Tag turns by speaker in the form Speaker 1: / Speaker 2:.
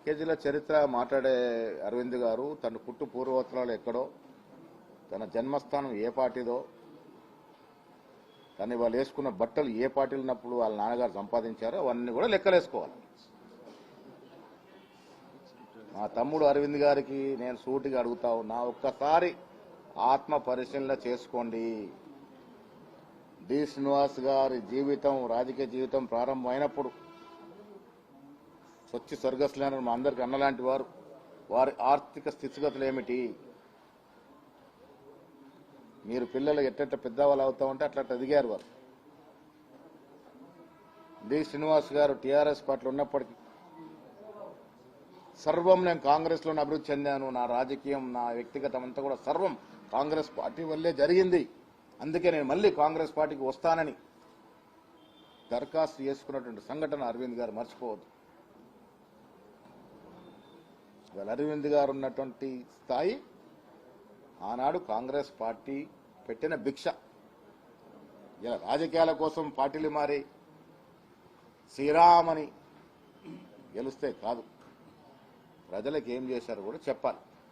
Speaker 1: కేజీల చరిత్ర మాట్లాడే అరవింద్ గారు తన పుట్టు పూర్వోత్తరాలు ఎక్కడో, తన జన్మస్థానం ఏ పార్టీదో, తను వాళ్ళు వేసుకున్న బట్టలు ఏ పార్టీలు ఉన్నప్పుడు వాళ్ళ నాన్నగారు సంపాదించారో అవన్నీ కూడా లెక్కలేసుకోవాలి. మా తమ్ముడు అరవింద్ గారికి నేను సూటిగా అడుగుతా ఉన్నా, ఒక్కసారి ఆత్మ పరిశీలన చేసుకోండి. డి శ్రీనివాస్ గారి జీవితం, రాజకీయ జీవితం ప్రారంభమైనప్పుడు స్వచ్ఛ స్వర్గస్థులైన మా అందరికి అన్నలాంటి వారు, వారి ఆర్థిక స్థితిగతులు ఏమిటి, మీరు పిల్లలు ఎట్ట పెద్దవాళ్ళు అవుతా ఉంటే అట్లా ఎదిగారు వారు. డి శ్రీనివాస్ గారు టీఆర్ఎస్ పార్టీలో ఉన్నప్పటికీ సర్వం నేను కాంగ్రెస్లోనే అభివృద్ధి చెందాను, నా రాజకీయం, నా వ్యక్తిగతం అంతా కూడా సర్వం కాంగ్రెస్ పార్టీ వల్లే జరిగింది, అందుకే నేను మళ్ళీ కాంగ్రెస్ పార్టీకి వస్తానని దరఖాస్తు చేసుకున్నటువంటి సంఘటన అరవింద్ గారు మర్చిపోవద్దు. ఇవాళ అరవింద్ గారు ఉన్నటువంటి స్థాయి ఆనాడు కాంగ్రెస్ పార్టీ పెట్టిన భిక్ష. ఇలా రాజకీయాల కోసం పార్టీలు మారి శ్రీరామని గెలిస్తే కాదు, ప్రజలకు ఏం చేశారో కూడా చెప్పాలి.